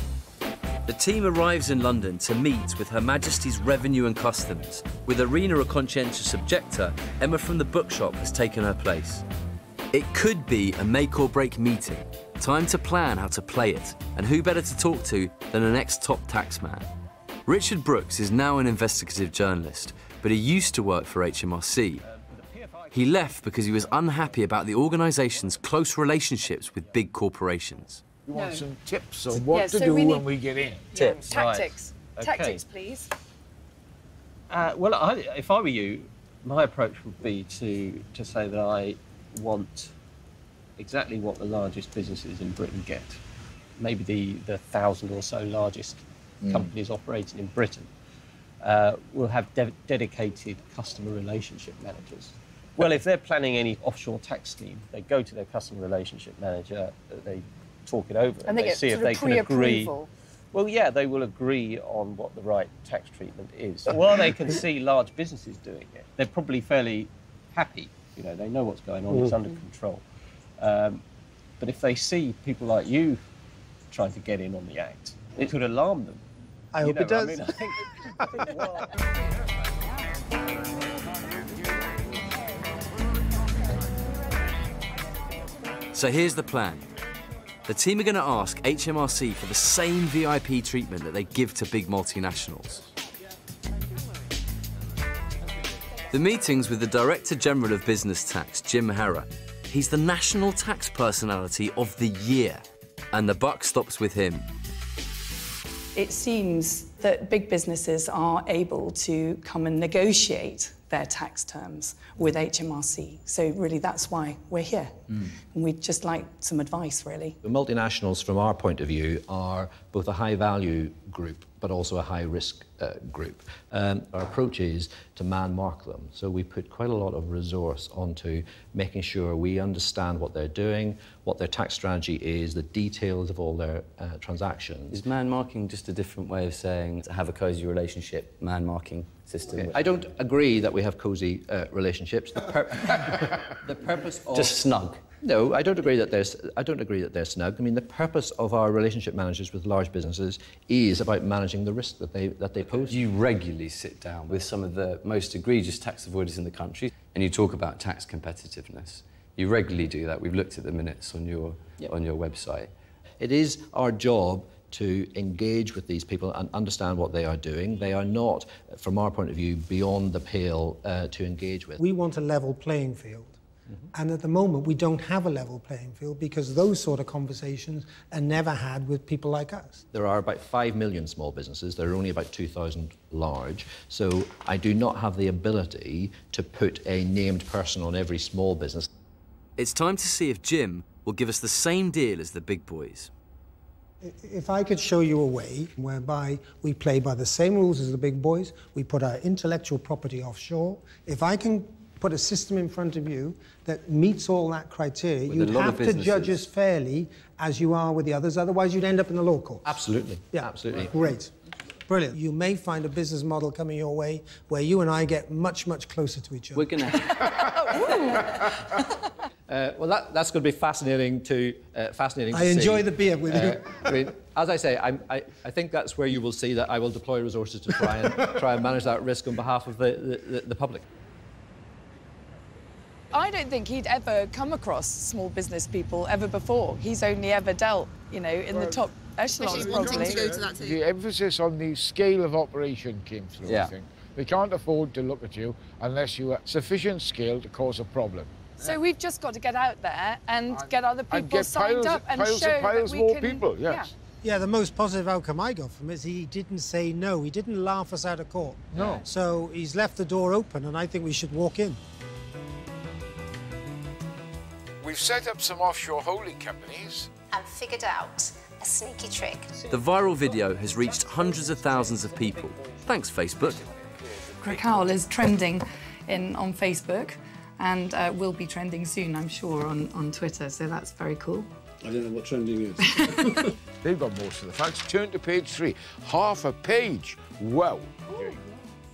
The team arrives in London to meet with Her Majesty's Revenue and Customs. With Arena a conscientious objector, Emma from the bookshop has taken her place. It could be a make-or-break meeting. Time to plan how to play it, and who better to talk to than an ex-top taxman. Richard Brooks is now an investigative journalist, but he used to work for HMRC. He left because he was unhappy about the organisation's close relationships with big corporations. You want some tips on what to do when we get in? Tips, tactics. Right. Tactics, please. Well, if I were you, my approach would be to say that I want exactly what the largest businesses in Britain get. Maybe the 1,000 or so largest companies operating in Britain will have dedicated customer relationship managers. Well, if they're planning any offshore tax scheme, they go to their customer relationship manager, they talk it over, and they see if they can agree. Well, yeah, they will agree on what the right tax treatment is. While they can see large businesses doing it, they're probably fairly happy. You know, they know what's going on, it's under control. But if they see people like you trying to get in on the act, it could alarm them. I hope it does. I mean, I think well... So here's the plan. The team are going to ask HMRC for the same VIP treatment that they give to big multinationals. The meeting's with the Director General of Business Tax, Jim Harrer. He's the National Tax Personality of the Year, and the buck stops with him. It seems that big businesses are able to come and negotiate their tax terms with HMRC. So really that's why we're here. And we'd just like some advice, really. The multinationals, from our point of view, are both a high-value group but also a high-risk group. Our approach is to man-mark them. So we put quite a lot of resource onto making sure we understand what they're doing, what their tax strategy is, the details of all their transactions. Is man-marking just a different way of saying to have a cosy relationship, man-marking system? Okay. I don't agree that we have cosy relationships. The purpose of... Just snug? No, I don't agree that they're snug. I mean, the purpose of our relationship managers with large businesses is about managing the risk that they pose. You regularly sit down with some of the most egregious tax avoiders in the country, and you talk about tax competitiveness. You regularly do that. We've looked at the minutes on your website. It is our job to engage with these people and understand what they are doing. They are not, from our point of view, beyond the pale to engage with. We want a level playing field. And at the moment, we don't have a level playing field because those sort of conversations are never had with people like us. There are about 5 million small businesses. There are only about 2,000 large. So I do not have the ability to put a named person on every small business. It's time to see if Jim will give us the same deal as the big boys. If I could show you a way whereby we play by the same rules as the big boys, we put our intellectual property offshore. If I can put a system in front of you that meets all that criteria, you'd have to judge us fairly as you are with the others, otherwise you'd end up in the law courts. Absolutely. Yeah, absolutely. Great. Brilliant. You may find a business model coming your way where you and I get much, much closer to each other. We're going to... well, that's going to be fascinating to see. I enjoy the beer with you. I mean, as I say, I think that's where you will see that I will deploy resources to try and manage that risk on behalf of the public. I don't think he'd ever come across small business people ever before. He's only ever dealt, you know, in the top echelons, probably. The emphasis on the scale of operation came through, I think. They can't afford to look at you unless you have sufficient scale to cause a problem. So we've just got to get out there and get other people signed up and show that we can... people, yes. Yeah, the most positive outcome I got from it is he didn't say no. He didn't laugh us out of court. No. So he's left the door open, and I think we should walk in. We've set up some offshore holding companies and figured out a sneaky trick. The viral video has reached hundreds of thousands of people. Thanks, Facebook. Crickhowell is trending on Facebook and will be trending soon, I'm sure, on Twitter, so that's very cool. I don't know what trending is. They've got most of the facts. Turn to page 3. Half a page. Wow.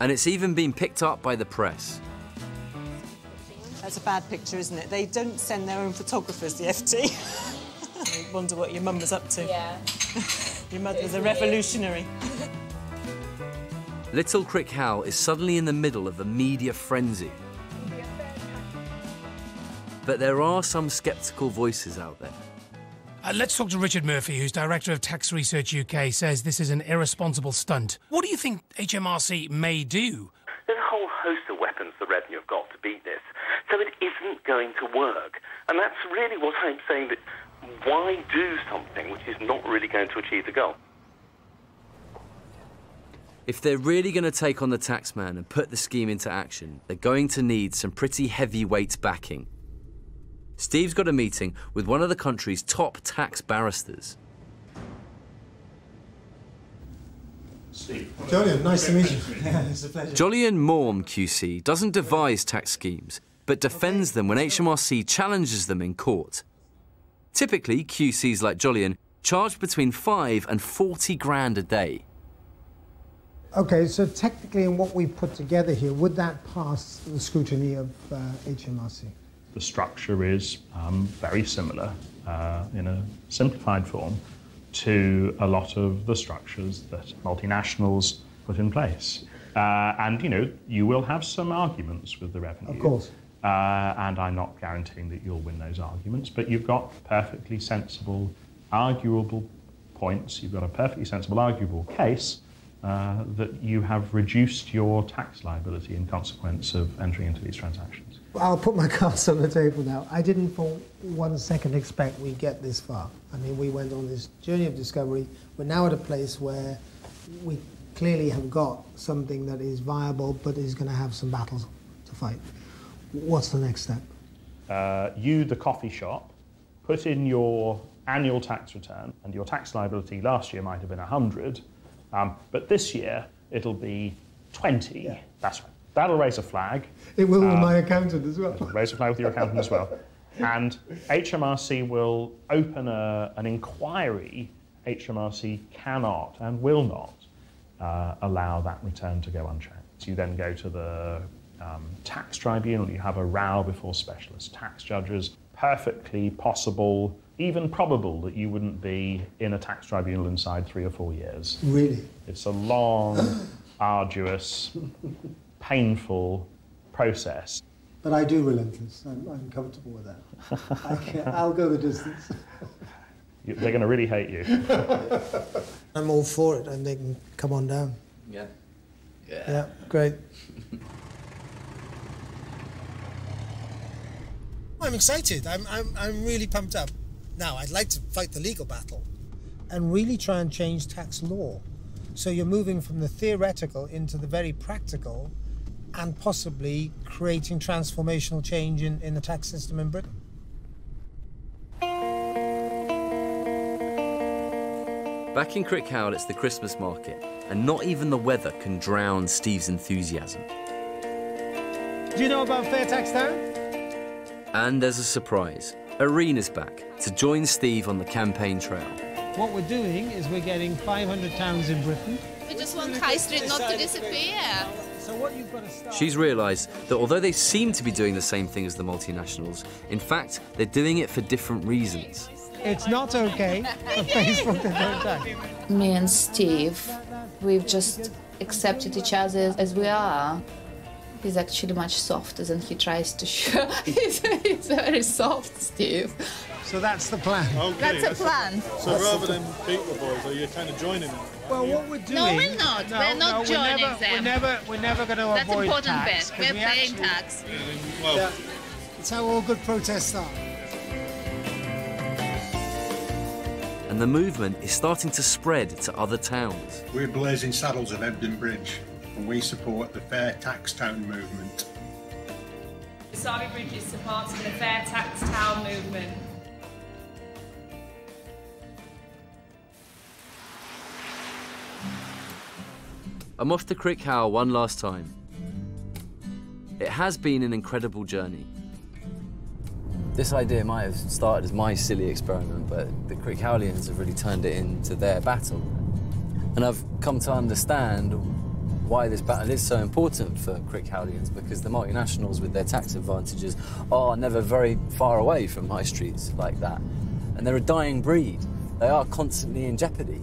And it's even been picked up by the press. That's a bad picture, isn't it? They don't send their own photographers, the FT. I wonder what your mum was up to. Yeah. Your mother was a revolutionary. Little Crickhowell is suddenly in the middle of a media frenzy. But there are some sceptical voices out there. Let's talk to Richard Murphy, who's Director of Tax Research UK, says this is an irresponsible stunt. What do you think HMRC may do? There's a whole host of weapons the revenue have got to beat this, so it isn't going to work. And that's really what I'm saying, that why do something which is not really going to achieve the goal? If they're really going to take on the Taxman and put the scheme into action, they're going to need some pretty heavyweight backing. Steve's got a meeting with one of the country's top tax barristers. Steve. Jolyon, nice to meet you. Yeah, it's a pleasure. Jolyon Morm QC doesn't devise tax schemes, but defends them when HMRC challenges them in court. Typically, QCs like Jolyon charge between 5 and 40 grand a day. OK, so technically in what we put together here, would that pass the scrutiny of HMRC? The structure is very similar in a simplified form to a lot of the structures that multinationals put in place. And, you know, you will have some arguments with the revenue. Of course. And I'm not guaranteeing that you'll win those arguments, but you've got perfectly sensible, arguable points. You've got a perfectly sensible, arguable case that you have reduced your tax liability in consequence of entering into these transactions. I'll put my cards on the table now. I didn't for 1 second expect we'd get this far. I mean, we went on this journey of discovery. We're now at a place where we clearly have got something that is viable but is going to have some battles to fight. What's the next step? You, the coffee shop, put in your annual tax return, and your tax liability last year might have been 100, but this year it'll be 20. Yeah. That's right. That'll raise a flag. It will with my accountant as well. Raise a flag with your accountant as well. And HMRC will open an inquiry. HMRC cannot and will not allow that return to go unchecked. You then go to the tax tribunal, you have a row before specialist tax judges. Perfectly possible, even probable, that you wouldn't be in a tax tribunal inside 3 or 4 years. Really? It's a long, arduous, painful process. But I do relentless. I'm comfortable with that. I'll go the distance. They're going to really hate you. I'm all for it, and they can come on down. Yeah. Yeah, great. I'm excited. I'm really pumped up. Now, I'd like to fight the legal battle and really try and change tax law. So you're moving from the theoretical into the very practical and possibly creating transformational change in the tax system in Britain. Back in Crickhowell, it's the Christmas market, and not even the weather can drown Steve's enthusiasm. Do you know about Fair Tax Town? And there's a surprise. Irina's back to join Steve on the campaign trail. What we're doing is we're getting 500 towns in Britain. We just want High Street not to disappear. So what you've got to start... She's realised that although they seem to be doing the same thing as the multinationals, in fact, they're doing it for different reasons. It's not okay for Facebook to do that. Me and Steve, we've just accepted each other as we are. He's actually much softer than he tries to show. He's very soft, Steve. So that's the plan. Okay, that's a plan. So rather than beat the boys, are you kind of joining them? Well, what we're doing... No, we're not. We're not joining them. We're never going to avoid tax. That's important bit. We're paying tax. Well, yeah, it's how all good protests start. And the movement is starting to spread to other towns. We're Blazing Saddles of Heydon Bridge, and we support the Fair Tax Town movement. Surrey Bridge is supporting the Fair Tax Town movement. I'm off to Crickhowell one last time. It has been an incredible journey. This idea might have started as my silly experiment, but the Crickhowellians have really turned it into their battle. And I've come to understand why this battle is so important for Crickhowellians, because the multinationals with their tax advantages are never very far away from high streets like that. And they're a dying breed. They are constantly in jeopardy.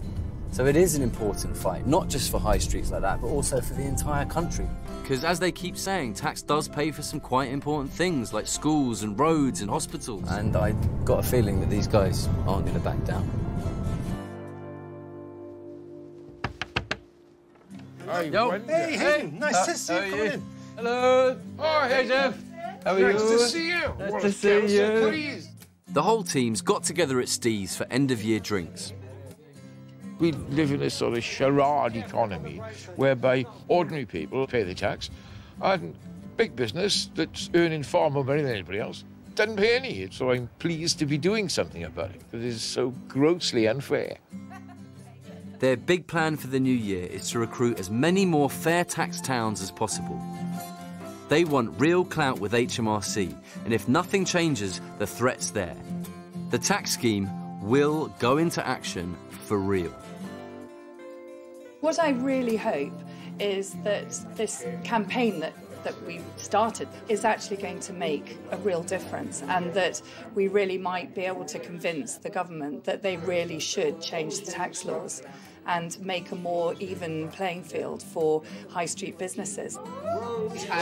So it is an important fight, not just for high streets like that, but also for the entire country. Because as they keep saying, tax does pay for some quite important things, like schools and roads and hospitals. And I got a feeling that these guys aren't going to back down. Hey, Heydon, nice to see you. Come in. Hello. Oh, hey, Jeff. How are you? Nice to see you. Nice to see you. Please. The whole team's got together at Steve's for end-of-year drinks. We live in a sort of charade economy whereby ordinary people pay the tax and big business that's earning far more money than anybody else doesn't pay any. So I'm pleased to be doing something about it. It is so grossly unfair. Their big plan for the new year is to recruit as many more fair tax towns as possible. They want real clout with HMRC, and if nothing changes, the threat's there. The tax scheme will go into action for real. What I really hope is that this campaign that we've started is actually going to make a real difference, and that we really might be able to convince the government that they really should change the tax laws and make a more even playing field for high street businesses.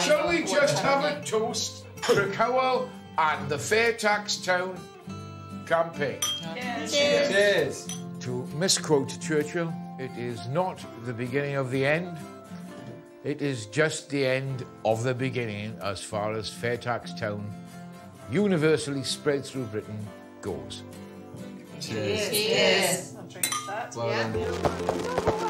Shall we just have a toast for Crickhowell and the Fair Tax Town campaign? Cheers. Cheers. To misquote Churchill, it is not the beginning of the end. It is just the end of the beginning as far as Fair Tax Town, universally spread through Britain, goes. Cheers. Cheers. I'll drink that. Well done.